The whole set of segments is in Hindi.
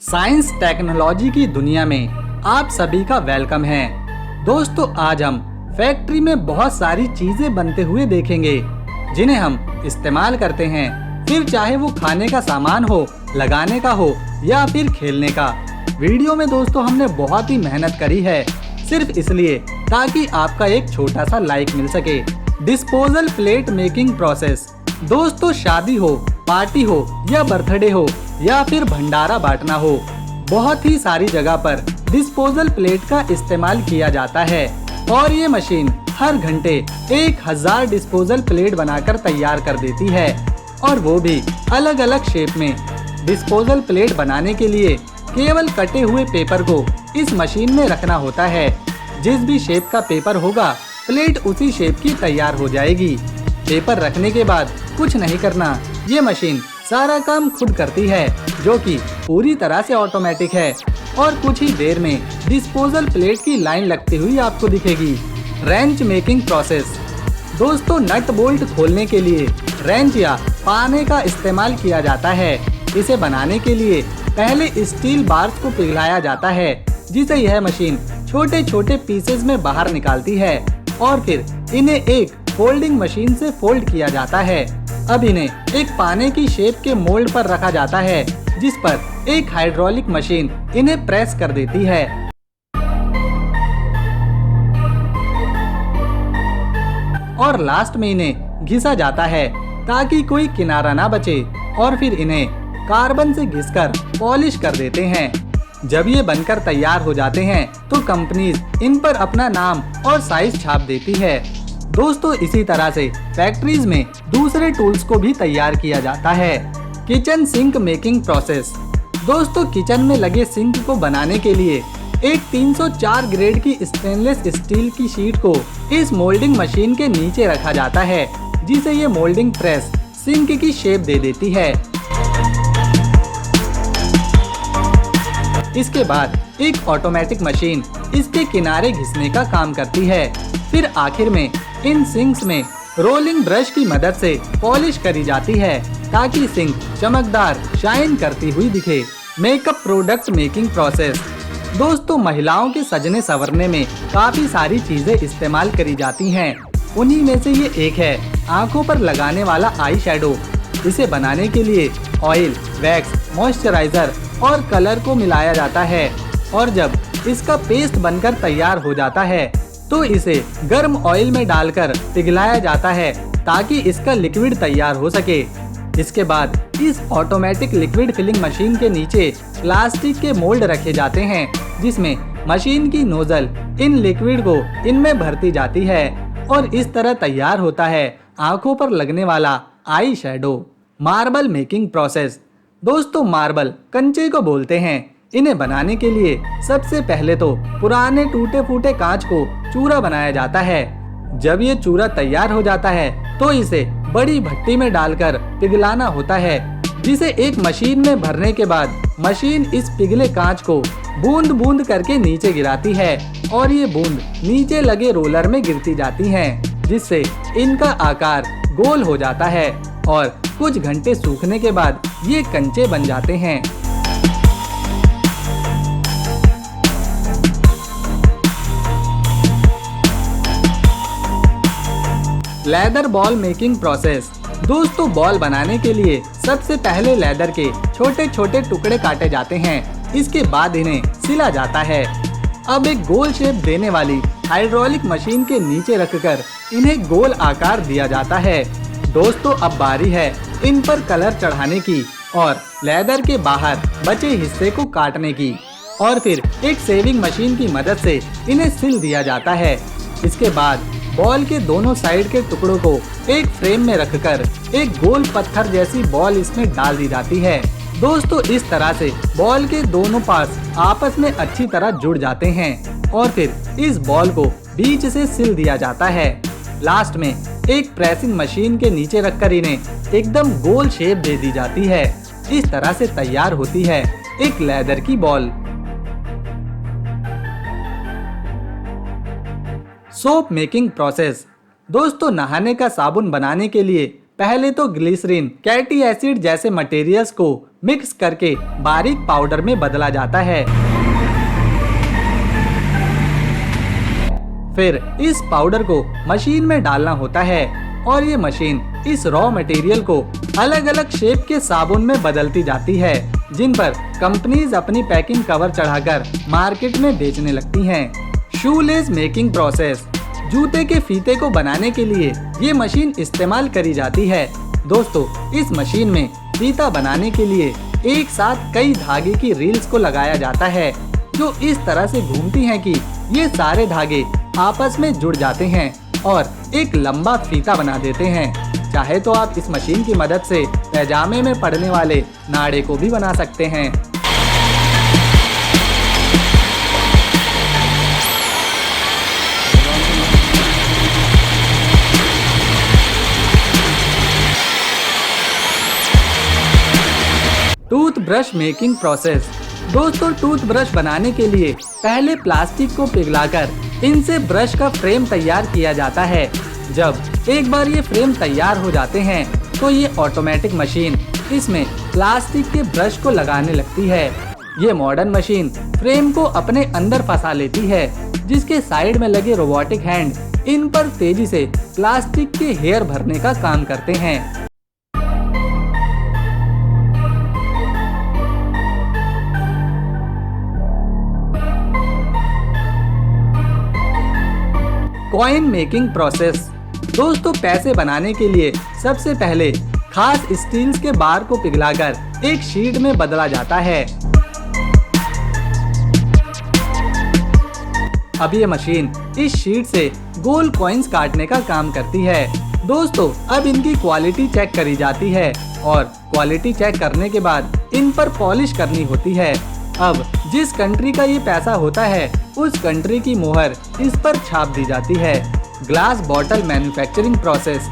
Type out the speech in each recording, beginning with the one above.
साइंस टेक्नोलॉजी की दुनिया में आप सभी का वेलकम है। दोस्तों, आज हम फैक्ट्री में बहुत सारी चीजें बनते हुए देखेंगे जिन्हें हम इस्तेमाल करते हैं, फिर चाहे वो खाने का सामान हो, लगाने का हो या फिर खेलने का। वीडियो में दोस्तों हमने बहुत ही मेहनत करी है, सिर्फ इसलिए ताकि आपका एक छोटा सा लाइक मिल सके। Disposal plate making process. दोस्तों, शादी हो, पार्टी हो या बर्थडे हो या फिर भंडारा बांटना हो, बहुत ही सारी जगह पर डिस्पोजल प्लेट का इस्तेमाल किया जाता है और ये मशीन हर घंटे 1000 डिस्पोजल प्लेट बनाकर तैयार कर देती है, और वो भी अलग अलग शेप में। डिस्पोजल प्लेट बनाने के लिए केवल कटे हुए पेपर को इस मशीन में रखना होता है। जिस भी शेप का पेपर होगा, प्लेट उसी शेप की तैयार हो जाएगी। पेपर रखने के बाद कुछ नहीं करना, ये मशीन सारा काम खुद करती है, जो कि पूरी तरह से ऑटोमेटिक है, और कुछ ही देर में डिस्पोजल प्लेट की लाइन लगती हुई आपको दिखेगी। Wrench making process. दोस्तों, नट बोल्ट खोलने के लिए रेंच या पाने का इस्तेमाल किया जाता है। इसे बनाने के लिए पहले स्टील बार्स को पिघलाया जाता है, जिसे यह मशीन छोटे छोटे पीसेस में बाहर निकालती है, और फिर इन्हें एक फोल्डिंग मशीन से फोल्ड किया जाता है। अब इन्हें एक पाने की शेप के मोल्ड पर रखा जाता है, जिस पर एक हाइड्रोलिक मशीन इन्हें प्रेस कर देती है। और लास्ट में इन्हें घिसा जाता है ताकि कोई किनारा ना बचे, और फिर इन्हें कार्बन से घिसकर पॉलिश कर देते हैं। जब ये बनकर तैयार हो जाते हैं तो कंपनीज इन पर अपना नाम और साइज छाप देती है। दोस्तों, इसी तरह से फैक्ट्रीज में दूसरे टूल्स को भी तैयार किया जाता है। Kitchen sink making process. दोस्तों, किचन में लगे सिंक को बनाने के लिए एक 304 ग्रेड की स्टेनलेस स्टील की शीट को इस मोल्डिंग मशीन के नीचे रखा जाता है, जिसे ये मोल्डिंग प्रेस सिंक की शेप दे देती है। इसके बाद एक ऑटोमेटिक मशीन इसके किनारे घिसने का काम करती है। फिर आखिर में इन सिंक्स में रोलिंग ब्रश की मदद से पॉलिश करी जाती है, ताकि सिंक चमकदार शाइन करती हुई दिखे। Makeup product making process. दोस्तों, महिलाओं के सजने संवरने में काफी सारी चीजें इस्तेमाल करी जाती हैं। उन्हीं में से ये एक है आंखों पर लगाने वाला आई शैडो। इसे बनाने के लिए ऑयल, वैक्स, मॉइस्चराइजर और कलर को मिलाया जाता है, और जब इसका पेस्ट बनकर तैयार हो जाता है तो इसे गर्म ऑयल में डालकर पिघलाया जाता है, ताकि इसका लिक्विड तैयार हो सके। इसके बाद इस ऑटोमेटिक लिक्विड फिलिंग मशीन के नीचे प्लास्टिक के मोल्ड रखे जाते हैं, जिसमें मशीन की नोजल इन लिक्विड को इनमें भरती जाती है, और इस तरह तैयार होता है आंखों पर लगने वाला eye shadow. Marble making process. दोस्तों, मार्बल कंचे को बोलते हैं। इन्हें बनाने के लिए सबसे पहले तो पुराने टूटे फूटे कांच को चूरा बनाया जाता है। जब ये चूरा तैयार हो जाता है तो इसे बड़ी भट्टी में डालकर पिघलाना होता है, जिसे एक मशीन में भरने के बाद मशीन इस पिघले कांच को बूंद बूंद करके नीचे गिराती है, और ये बूंद नीचे लगे रोलर में गिरती जाती हैं, जिससे इनका आकार गोल हो जाता है, और कुछ घंटे सूखने के बाद ये कंचे बन जाते हैं। Leather ball making process. दोस्तों, बॉल बनाने के लिए सबसे पहले लेदर के छोटे छोटे टुकड़े काटे जाते हैं। इसके बाद इन्हें सिला जाता है। अब एक गोल शेप देने वाली हाइड्रोलिक मशीन के नीचे रखकर इन्हें गोल आकार दिया जाता है। दोस्तों, अब बारी है इन पर कलर चढ़ाने की और लेदर के बाहर बचे हिस्से को काटने की, और फिर एक सेविंग मशीन की मदद से इन्हें सिल दिया जाता है। इसके बाद बॉल के दोनों साइड के टुकड़ों को एक फ्रेम में रखकर एक गोल पत्थर जैसी बॉल इसमें डाल दी जाती है। दोस्तों, इस तरह से बॉल के दोनों पार्ट्स आपस में अच्छी तरह जुड़ जाते हैं, और फिर इस बॉल को बीच से सिल दिया जाता है। लास्ट में एक प्रेसिंग मशीन के नीचे रखकर इन्हें एकदम गोल शेप दे दी जाती है। इस तरह से तैयार होती है एक लेदर की बॉल। Soap making process. दोस्तों, नहाने का साबुन बनाने के लिए पहले तो ग्लिसरीन, फैटी एसिड जैसे मटेरियल्स को मिक्स करके बारीक पाउडर में बदला जाता है। फिर इस पाउडर को मशीन में डालना होता है और ये मशीन इस रॉ मटेरियल को अलग अलग शेप के साबुन में बदलती जाती है, जिन पर कंपनीज अपनी पैकिंग कवर चढ़ाकर मार्केट में बेचने लगती हैं। शूलेस मेकिंग प्रोसेस, जूते के फीते को बनाने के लिए ये मशीन इस्तेमाल करी जाती है। दोस्तों, इस मशीन में फीता बनाने के लिए एक साथ कई धागे की रील्स को लगाया जाता है, जो इस तरह से घूमती हैं कि ये सारे धागे आपस में जुड़ जाते हैं और एक लंबा फीता बना देते हैं। चाहे तो आप इस मशीन की मदद से पैजामे में पड़ने वाले नाड़े को भी बना सकते हैं। Toothbrush making process. दोस्तों, टूथब्रश बनाने के लिए पहले प्लास्टिक को पिघलाकर इनसे ब्रश का फ्रेम तैयार किया जाता है। जब एक बार ये फ्रेम तैयार हो जाते हैं तो ये ऑटोमेटिक मशीन इसमें प्लास्टिक के ब्रश को लगाने लगती है। ये मॉडर्न मशीन फ्रेम को अपने अंदर फंसा लेती है, जिसके साइड में लगे रोबोटिक हैंड इन पर तेजी से प्लास्टिक के हेयर भरने का काम करते हैं। Coin making process. दोस्तों, पैसे बनाने के लिए सबसे पहले खास स्टील्स के बार को पिघलाकर एक शीट में बदला जाता है। अब ये मशीन इस शीट से गोल कॉइन्स काटने का काम करती है। दोस्तों, अब इनकी क्वालिटी चेक करी जाती है और क्वालिटी चेक करने के बाद इन पर पॉलिश करनी होती है। अब जिस कंट्री का ये पैसा होता है उस कंट्री की मोहर इस पर छाप दी जाती है। Glass bottle manufacturing process.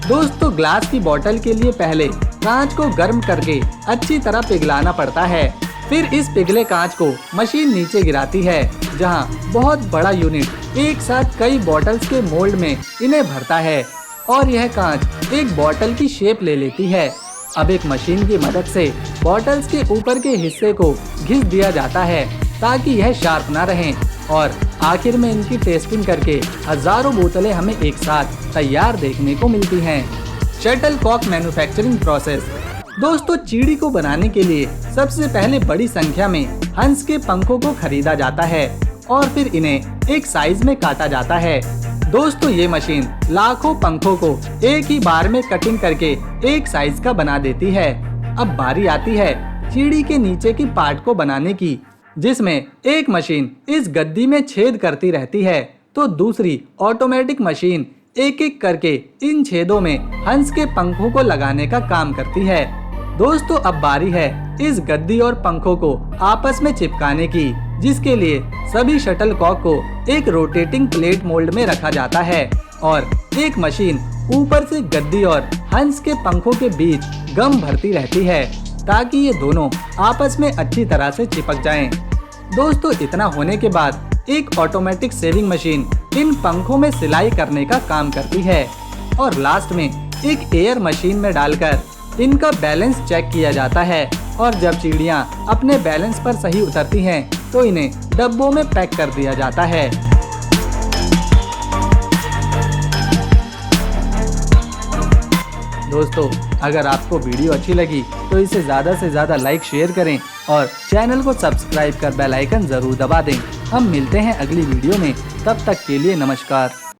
दोस्तों, ग्लास की बोतल के लिए पहले कांच को गर्म करके अच्छी तरह पिघलाना पड़ता है। फिर इस पिघले कांच को मशीन नीचे गिराती है, जहां बहुत बड़ा यूनिट एक साथ कई बॉटल्स के मोल्ड में इन्हें भरता है और यह कांच एक बॉटल की शेप ले लेती है। अब एक मशीन की मदद से बॉटल्स के ऊपर के हिस्से को घिस दिया जाता है ताकि यह शार्प ना रहें और आखिर में इनकी टेस्टिंग करके हजारों बोतलें हमें एक साथ तैयार देखने को मिलती हैं। Shuttlecock manufacturing process. दोस्तों, चिड़ी को बनाने के लिए सबसे पहले बड़ी संख्या में हंस के पंखों को खरीदा जाता है और फिर इन्हें एक साइज में काटा जाता है। दोस्तों, ये मशीन लाखों पंखों को एक ही बार में कटिंग करके एक साइज का बना देती है। अब बारी आती है चिड़ी के नीचे की पार्ट को बनाने की, जिसमें एक मशीन इस गद्दी में छेद करती रहती है तो दूसरी ऑटोमेटिक मशीन एक एक करके इन छेदों में हंस के पंखों को लगाने का काम करती है। दोस्तों, अब बारी है इस गद्दी और पंखों को आपस में चिपकाने की, जिसके लिए सभी शटलकॉक को एक रोटेटिंग प्लेट मोल्ड में रखा जाता है और एक मशीन ऊपर से गद्दी और हंस के पंखों के बीच गम भरती रहती है ताकि ये दोनों आपस में अच्छी तरह से चिपक जाएं। दोस्तों, इतना होने के बाद एक ऑटोमेटिक सेविंग मशीन इन पंखों में सिलाई करने का काम करती है और लास्ट में एक एयर मशीन में डालकर इनका बैलेंस चेक किया जाता है और जब चिड़ियां अपने बैलेंस पर सही उतरती हैं तो इन्हें डब्बों में पैक कर दिया जाता है। दोस्तों, अगर आपको वीडियो अच्छी लगी तो इसे ज़्यादा से ज़्यादा लाइक शेयर करें और चैनल को सब्सक्राइब कर बेल आइकन ज़रूर दबा दें। हम मिलते हैं अगली वीडियो में, तब तक के लिए नमस्कार।